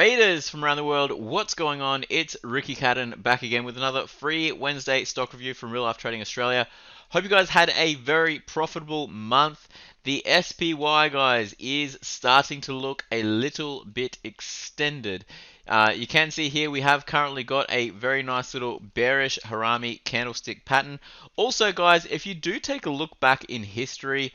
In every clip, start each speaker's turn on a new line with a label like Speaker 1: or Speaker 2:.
Speaker 1: Traders from around the world, what's going on? It's Ricky Cadden back again with another free Wednesday stock review from Real Life Trading Australia. Hope you guys had a very profitable month. The SPY, guys, is starting to look a little bit extended. You can see here we have currently got a very nice little bearish Harami candlestick pattern. Also, guys, if you do take a look back in history,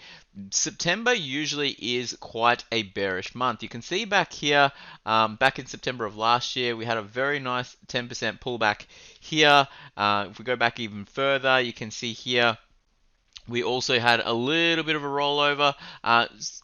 Speaker 1: September usually is quite a bearish month. You can see back here, back in September of last year, we had a very nice 10% pullback here. If we go back even further, you can see here, we also had a little bit of a rollover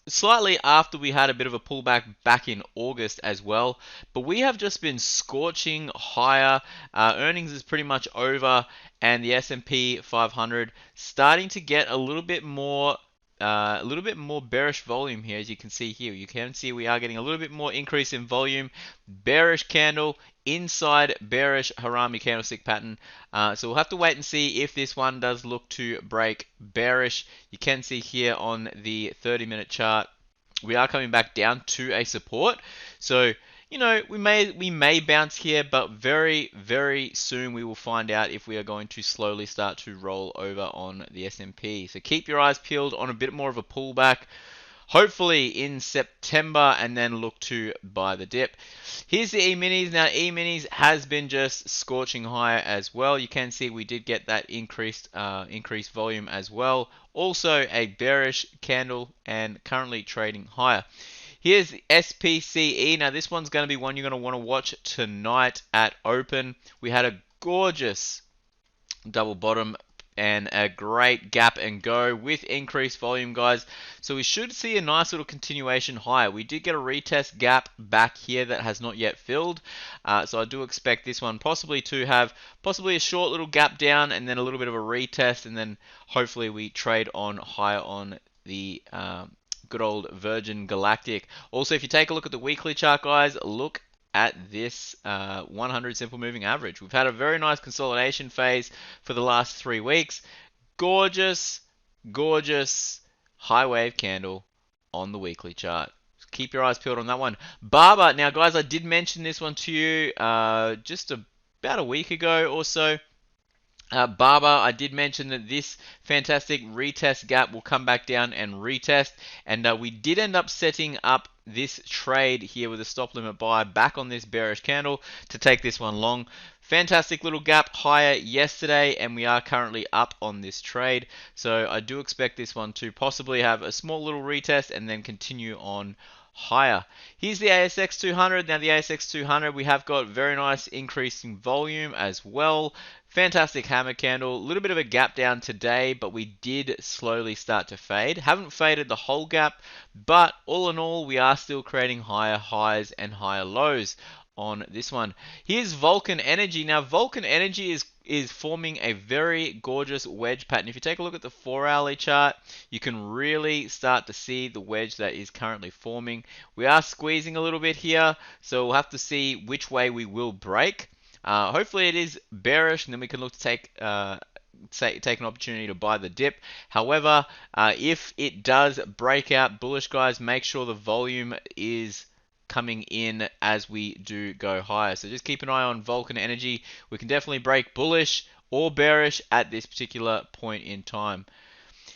Speaker 1: slightly after we had a bit of a pullback back in August as well. But we have just been scorching higher. Earnings is pretty much over, and the S&P 500 starting to get a little bit more bearish volume here. As you can see here, you can see we are getting a little bit more increase in volume. Bearish candle inside bearish Harami candlestick pattern. So we'll have to wait and see if this one does look to break bearish. You can see here on the 30-minute chart, we are coming back down to a support. So, you know, we may bounce here, but very, very soon we will find out if we are going to slowly start to roll over on the S&P. So keep your eyes peeled on a bit more of a pullback, hopefully in September, and then look to buy the dip. Here's the E-minis. Now, E-minis has been just scorching higher as well. You can see we did get that increased volume as well. Also a bearish candle and currently trading higher. Here's the SPCE. Now, this one's going to be one you're going to want to watch tonight at open. We had a gorgeous double bottom and a great gap and go with increased volume, guys. So we should see a nice little continuation higher. We did get a retest gap back here that has not yet filled. So I do expect this one possibly to have a short little gap down and then a little bit of a retest, and then hopefully we trade on higher on the good old Virgin Galactic. Also, if you take a look at the weekly chart, guys, look at this 100 simple moving average. We've had a very nice consolidation phase for the last 3 weeks. Gorgeous, gorgeous high wave candle on the weekly chart. Keep your eyes peeled on that one. Barber. Now, guys, I did mention this one to you just about a week ago or so. Barber, I did mention that this fantastic retest gap will come back down and retest, and we did end up setting up this trade here with a stop limit buy back on this bearish candle to take this one long. Fantastic little gap higher yesterday, and we are currently up on this trade. So I do expect this one to possibly have a small little retest and then continue on higher. Here's the ASX 200. Now, the ASX 200, we have got very nice increase in volume as well. Fantastic hammer candle, a little bit of a gap down today, but we did slowly start to fade. Haven't faded the whole gap, but all in all, we are still creating higher highs and higher lows on this one. Here's Vulcan Energy. Now, Vulcan Energy is forming a very gorgeous wedge pattern. If you take a look at the 4-hourly chart, you can really start to see the wedge that is currently forming. We are squeezing a little bit here, so we'll have to see which way we will break. Hopefully it is bearish, and then we can look to take an opportunity to buy the dip. However, if it does break out bullish, guys, make sure the volume is coming in as we do go higher. So just keep an eye on Vulcan Energy. We can definitely break bullish or bearish at this particular point in time.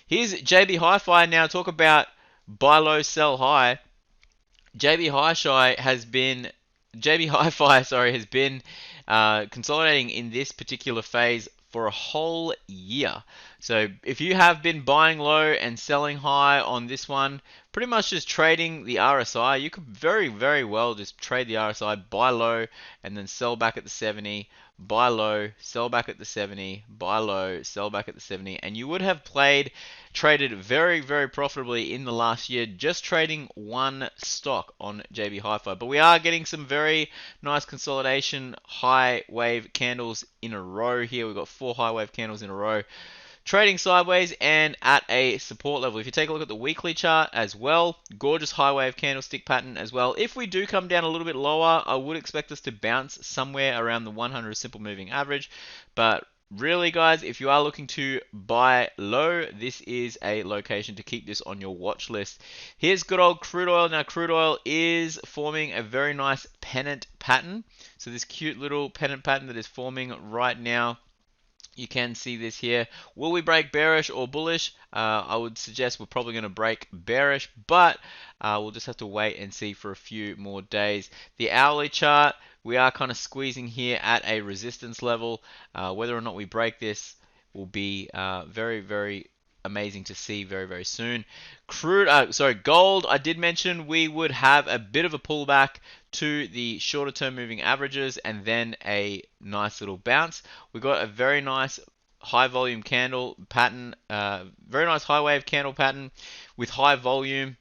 Speaker 1: Here's JB Hi-Fi. Now, talk about buy low, sell high. JB Hi-Fi has been consolidating in this particular phase for a whole year. So if you have been buying low and selling high on this one, pretty much just trading the RSI, you could very, very well just trade the RSI, buy low, and then sell back at the 70, buy low, sell back at the 70, buy low, sell back at the 70, and you would have traded very, very profitably in the last year just trading one stock on JB Hi-Fi. But we are getting some very nice consolidation high wave candles in a row here. We've got 4 high wave candles in a row, trading sideways and at a support level. If you take a look at the weekly chart as well, gorgeous high wave candlestick pattern as well. If we do come down a little bit lower, I would expect us to bounce somewhere around the 100 simple moving average, but really, guys, if you are looking to buy low, this is a location to keep this on your watch list. Here's good old crude oil. Now, crude oil is forming a very nice pennant pattern. So this cute little pennant pattern that is forming right now, you can see this here. Will we break bearish or bullish? I would suggest we're probably going to break bearish, but we'll just have to wait and see for a few more days. The hourly chart, we are kind of squeezing here at a resistance level. Whether or not we break this will be very, very amazing to see very, very soon. Gold, I did mention we would have a bit of a pullback to the shorter term moving averages and then a nice little bounce. We got a very nice high volume candle pattern, very nice high wave candle pattern with high volume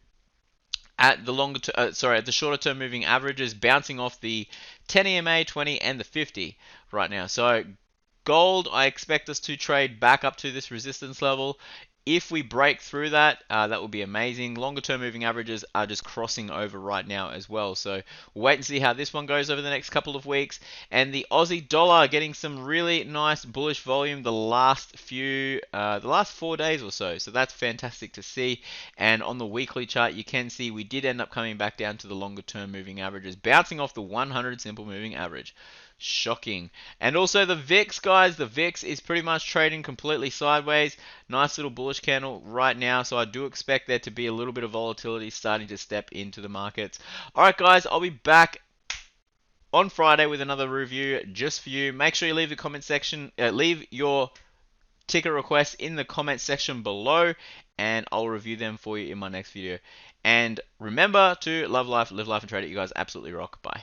Speaker 1: at the at the shorter term moving averages, bouncing off the 10 EMA, 20 and the 50 right now. So gold, I expect us to trade back up to this resistance level. If we break through that, that would be amazing. Longer term moving averages are just crossing over right now as well. So we'll wait and see how this one goes over the next couple of weeks. And the Aussie dollar getting some really nice bullish volume the last 4 days or so. So that's fantastic to see. And on the weekly chart, you can see we did end up coming back down to the longer term moving averages, bouncing off the 100 simple moving average. Shocking. And also the VIX, guys, the VIX is pretty much trading completely sideways. Nice little bullish candle right now, so I do expect there to be a little bit of volatility starting to step into the markets. Alright, guys, I'll be back on Friday with another review just for you. Make sure you leave the comment section, leave your ticker requests in the comment section below, and I'll review them for you in my next video. And remember to love life, live life, and trade it. You guys absolutely rock. Bye.